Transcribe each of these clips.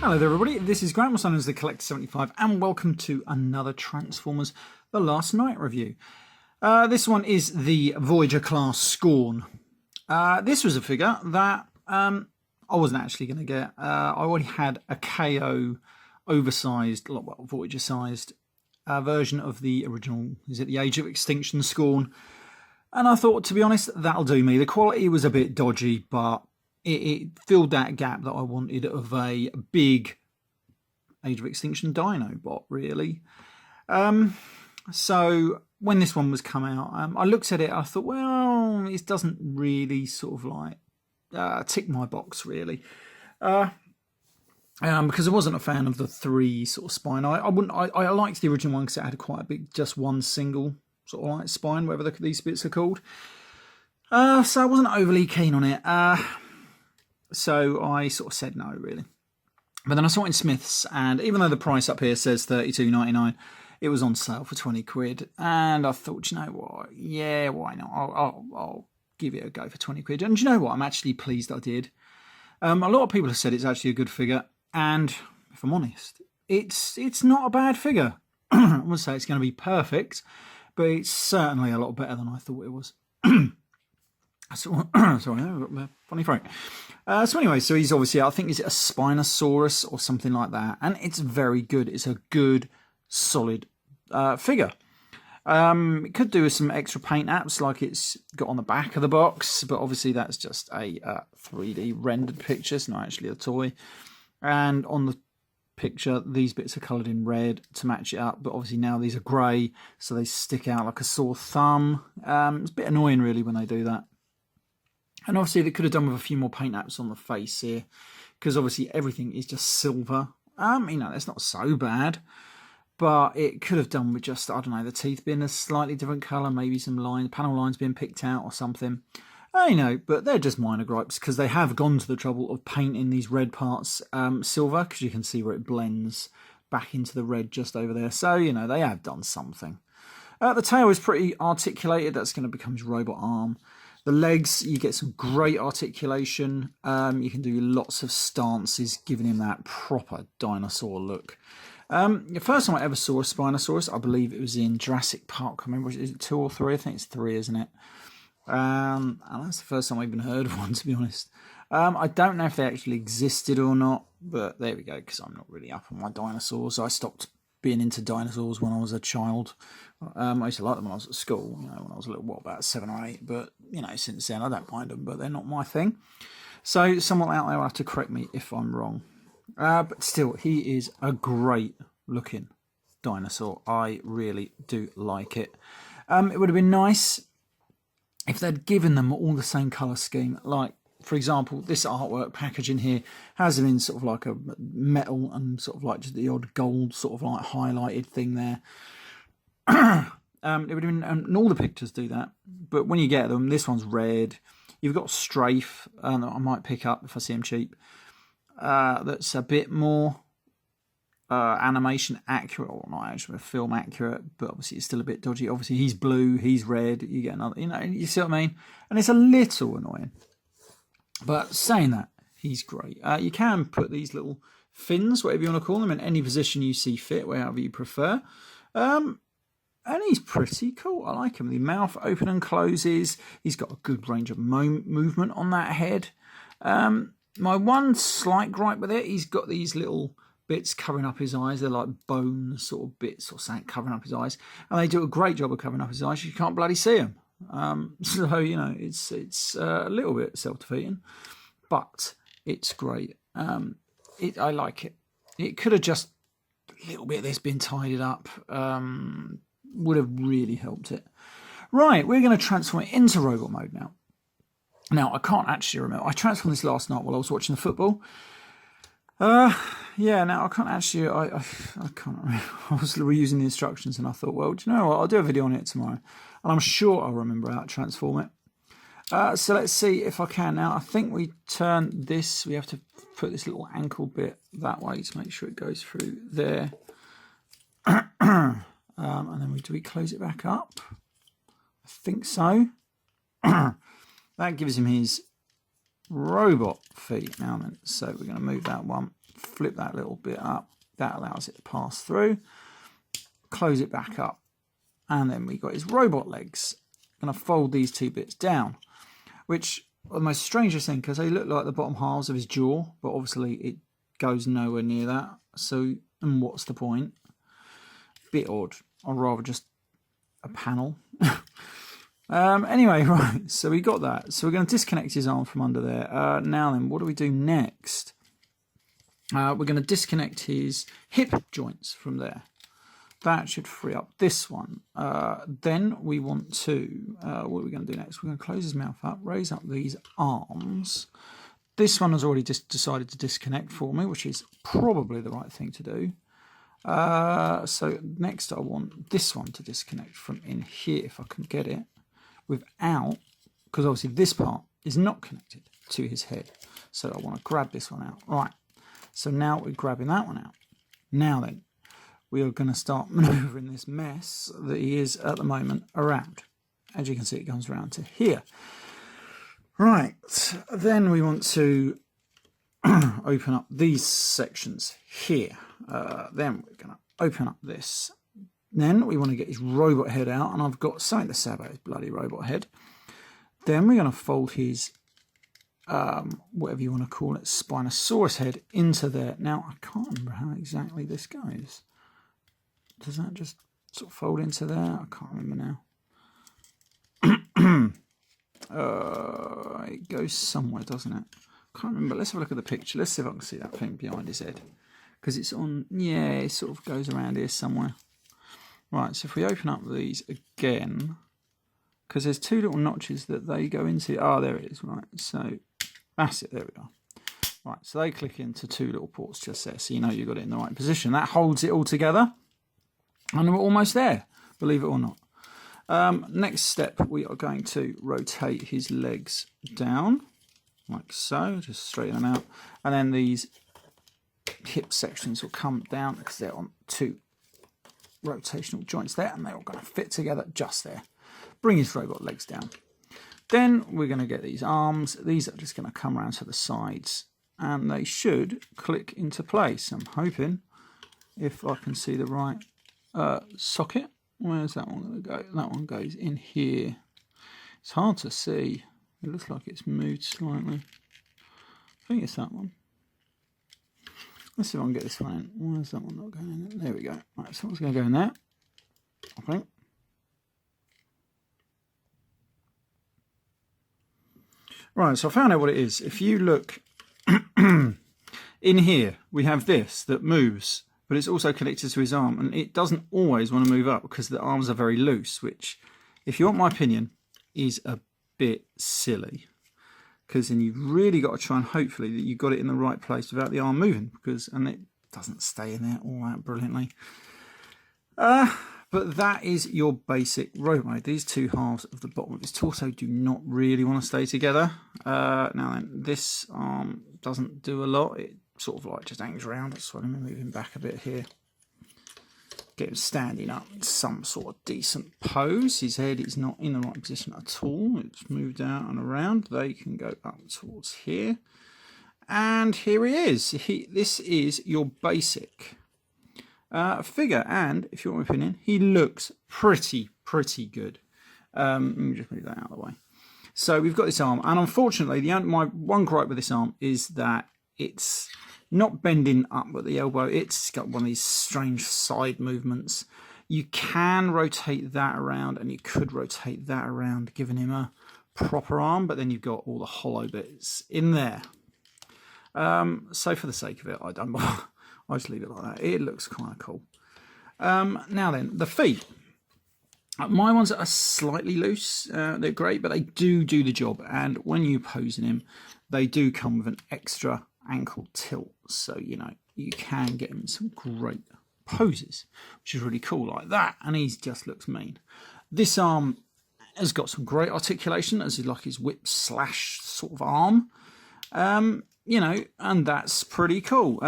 Hello there everybody, this is Grant, also known as the Collector 75, and welcome to another Transformers The Last Knight review. This one is the Voyager class SCORN. This was a figure that I wasn't actually going to get. I already had a KO oversized, well, Voyager sized version of the original, is it the Age of Extinction SCORN? And I thought, to be honest, that'll do me. The quality was a bit dodgy, but it filled that gap that I wanted of a big Age of Extinction Dino bot, really. So when this one was come out, I looked at it, I thought, well, it doesn't really sort of like tick my box, really. Because I wasn't a fan of the three sort of spine. I liked the original one because it had quite a big, just one single sort of like spine, whatever these bits are called. So I wasn't overly keen on it. So I sort of said no, really. But then I saw it in Smith's, and even though the price up here says $32.99, it was on sale for 20 quid. And I thought, you know what? Yeah, why not? I'll give it a go for 20 quid. And you know what? I'm actually pleased I did. A lot of people have said it's actually a good figure. And if I'm honest, it's not a bad figure. I wouldn't say it's going to be perfect, but it's certainly a lot better than I thought it was. Sorry, funny throat. So anyway, so he's obviously, I think, is it a Spinosaurus or something like that? And it's very good. It's a good, solid figure. It could do with some extra paint apps like it's got on the back of the box, but obviously that's just a 3D rendered picture. It's not actually a toy. And on the picture, these bits are coloured in red to match it up, but obviously now these are grey, so they stick out like a sore thumb. It's a bit annoying, really, when they do that. And obviously they could have done with a few more paint apps on the face here, because obviously everything is just silver. You know, that's not so bad, but it could have done with just, I don't know, the teeth being a slightly different colour, maybe some lines, panel lines being picked out or something. You know, but they're just minor gripes, because they have gone to the trouble of painting these red parts silver, because you can see where it blends back into the red just over there. So, you know, they have done something. The tail is pretty articulated. That's going to become his robot arm. The legs, you get some great articulation. You can do lots of stances, giving him that proper dinosaur look. The first time I ever saw a Spinosaurus, I believe it was in Jurassic Park. I remember, is it 2 or 3? I think it's 3, isn't it? And that's the first time I've even heard of one, to be honest. I don't know if they actually existed or not, but there we go, because I'm not really up on my dinosaurs. I stopped being into dinosaurs when I was a child. I used to like them when I was at school, you know, when I was a little, what, about 7 or 8. But, you know, since then I don't mind them, but they're not my thing. So someone out there will have to correct me if I'm wrong. But still, he is a great looking dinosaur. I really do like it. It would have been nice if they'd given them all the same colour scheme. Like, for example, this artwork packaging here has them in sort of like a metal and sort of like just the odd gold sort of like highlighted thing there. It would have been, and all the pictures do that. But when you get them, this one's red. You've got Strafe that I might pick up if I see them cheap. That's a bit more animation accurate, or not actually film accurate, but obviously it's still a bit dodgy. Obviously he's blue, he's red. You get another, you know, you see what I mean? And it's a little annoying. But saying that, he's great. You can put these little fins, whatever you want to call them, in any position you see fit, wherever you prefer. And he's pretty cool. I like him. The mouth open and closes. He's got a good range of movement on that head. My one slight gripe with it, he's got these little bits covering up his eyes. They're like bone sort of bits or something covering up his eyes. And they do a great job of covering up his eyes. You can't bloody see them. So, you know, it's a little bit self-defeating, but it's great. I like it. It could have just a little bit of this been tidied up. Would have really helped it. Right, we're going to transform it into robot mode now. Now, I can't actually remember. I transformed this last night while I was watching the football. Yeah, now I can't actually, I can't remember. I was reusing the instructions and I thought, well, do you know what? I'll do a video on it tomorrow. And I'm sure I'll remember how to transform it. So let's see if I can. Now, I think we turn this, we have to put this little ankle bit that way to make sure it goes through there. And then do we close it back up? I think so. That gives him his robot feet now then. So we're going to move that one flip that little bit up. That allows it to pass through. Close it back up. And then we got his robot legs. I'm going to fold these two bits down, which are the most strangest thing because they look like the bottom halves of his jaw, but obviously it goes nowhere near that. So, and what's the point? Bit odd. I'd rather just a panel. Anyway, right, so we got that. So we're going to disconnect his arm from under there. Now then, what do we do next? We're going to disconnect his hip joints from there. That should free up this one. Then we want to, what are we going to do next? We're going to close his mouth up, raise up these arms. This one has already just decided to disconnect for me, which is probably the right thing to do. So next I want this one to disconnect from in here, if I can get it, without, because obviously this part is not connected to his head. So I want to grab this one out. Right, so now we're grabbing that one out. Now then, we are going to start manoeuvring this mess that he is at the moment around. As you can see, it comes around to here. Right, then we want to open up these sections here. Then we're going to open up this. Then we want to get his robot head out, and I've got something to say about his bloody robot head. Then we're going to fold his, whatever you want to call it, Spinosaurus head into there. Now, I can't remember how exactly this goes. Does that just sort of fold into there? I can't remember now. It goes somewhere, doesn't it? I can't remember. Let's have a look at the picture. Let's see if I can see that thing behind his head. Because it's on, yeah, it sort of goes around here somewhere. Right, so if we open up these again, because there's two little notches that they go into. Oh, there it is, right. So that's it, there we are. Right, so they click into two little ports just there, so you know you've got it in the right position. That holds it all together. And we're almost there, believe it or not. Next step, we are going to rotate his legs down, like so, just straighten them out. And then these hip sections will come down because they're on two rotational joints there, and they're all going to fit together just there. Bring his robot legs down. Then we're going to get these arms. These are just going to come around to the sides, and they should click into place. I'm hoping, if I can see the right socket. Where's that one going to go? That one goes in here. It's hard to see. It looks like it's moved slightly. I think it's that one. Let's see if I can get this one in. Where's that one not going in? There we go. Right, so one's going to go in there, I think. Right, so I found out what it is. If you look in here, we have this that moves, but it's also connected to his arm, and it doesn't always want to move up because the arms are very loose, which, if you want my opinion, is a bit silly. Because then you've really got to try and hopefully that you've got it in the right place without the arm moving, and it doesn't stay in there all that brilliantly. But that is your basic robot mode. These two halves of the bottom of his torso do not really want to stay together. Now then, this arm doesn't do a lot. It sort of like just hangs around. That's why I'm moving back a bit here. Get him standing up in some sort of decent pose. His head is not in the right position at all. It's moved out and around. They can go up towards here. And here he is. This is your basic figure. And if you want my opinion, he looks pretty good. Let me just move that out of the way. So we've got this arm. And unfortunately, my one gripe with this arm is that it's not bending up at the elbow. It's got one of these strange side movements. You can rotate that around, and you could rotate that around, giving him a proper arm, but then you've got all the hollow bits in there. So for the sake of it, I don't bother. I just leave it like that. It looks kind of cool. Now then, the feet. My ones are slightly loose. They're great, but they do the job. And when you're posing him, they do come with an extra ankle tilt, so you know you can get him some great poses, which is really cool like that, and he just looks mean. This arm has got some great articulation, as is like his whip slash sort of arm, you know, and that's pretty cool.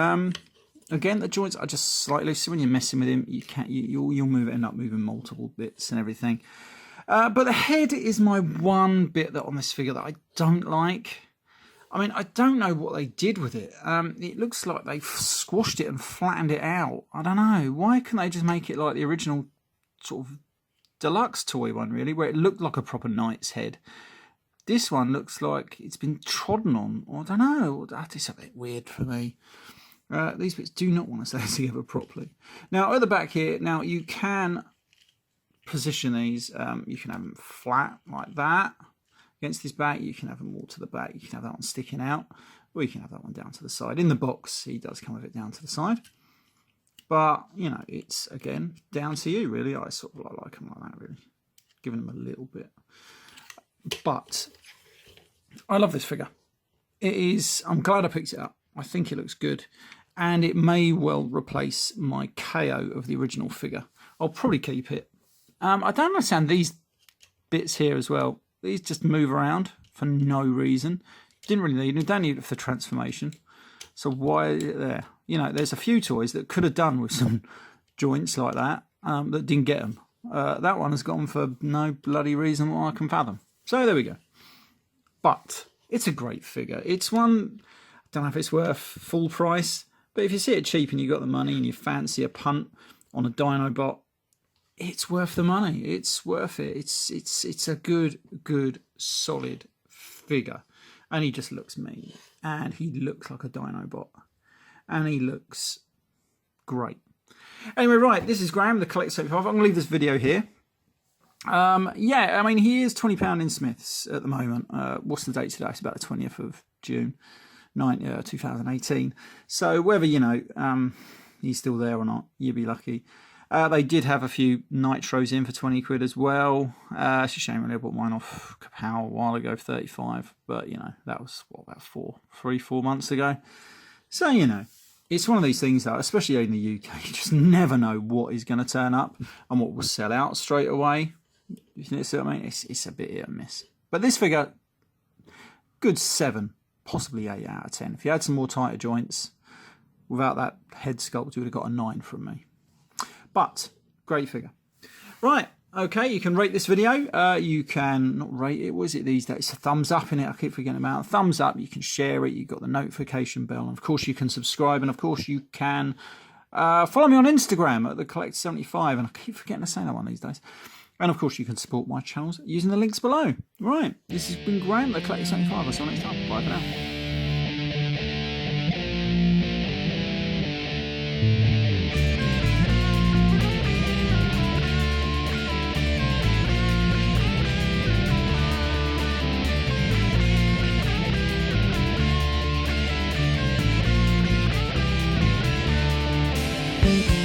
Again, the joints are just slightly loose, so when you're messing with him, you'll end up moving multiple bits and everything. But the head is my one bit that on this figure that I don't like. I mean, I don't know what they did with it. It looks like they've squashed it and flattened it out. I don't know. Why couldn't they just make it like the original sort of deluxe toy one, really, where it looked like a proper knight's head? This one looks like it's been trodden on. I don't know. That is a bit weird for me. These bits do not want to stay together properly. Now, at the back here, now you can position these. You can have them flat like that against this back. You can have them all to the back. You can have that one sticking out, or you can have that one down to the side. In the box, he does come with it down to the side. But, you know, it's, again, down to you, really. I sort of like them like that, really. Giving them a little bit. But I love this figure. It is, I'm glad I picked it up. I think it looks good. And it may well replace my KO of the original figure. I'll probably keep it. I don't understand these bits here as well. These just move around for no reason. Didn't really need them. Don't need it for the transformation. So why is it there? You know, there's a few toys that could have done with some joints like that that didn't get them. That one has gone for no bloody reason why I can fathom. So there we go. But it's a great figure. It's one, I don't know if it's worth full price, but if you see it cheap and you got the money and you fancy a punt on a Dinobot, it's worth the money. It's worth it. It's a good, solid figure. And he just looks mean. And he looks like a Dinobot. And he looks great. Anyway, right, this is Graham, the Collect 75. I'm going to leave this video here. Yeah, I mean, he is £20 in Smiths at the moment. What's the date today? It's about the 20th of June, 2018. So whether, you know, he's still there or not, you'd be lucky. They did have a few Nitros in for 20 quid as well. It's a shame I bought mine off Kapow a while ago for 35. But, you know, that was, what, about 4 months ago. So, you know, it's one of these things that, especially in the UK, you just never know what is going to turn up and what will sell out straight away. You see what I mean? It's a bit hit and miss. But this figure, good 7, possibly 8 out of 10. If you had some more tighter joints, without that head sculpt, you would have got a 9 from me. But, great figure. Right, okay, you can rate this video. You can, not rate it, what is it these days? It's a thumbs up in it, I keep forgetting about. Thumbs up, you can share it, you've got the notification bell, and of course you can subscribe, and of course you can follow me on Instagram at the Collect 75, and I keep forgetting to say that one these days. And of course you can support my channels using the links below. Right, this has been Graham, the Collect 75. I'll see you next time. Bye for now. Thank you.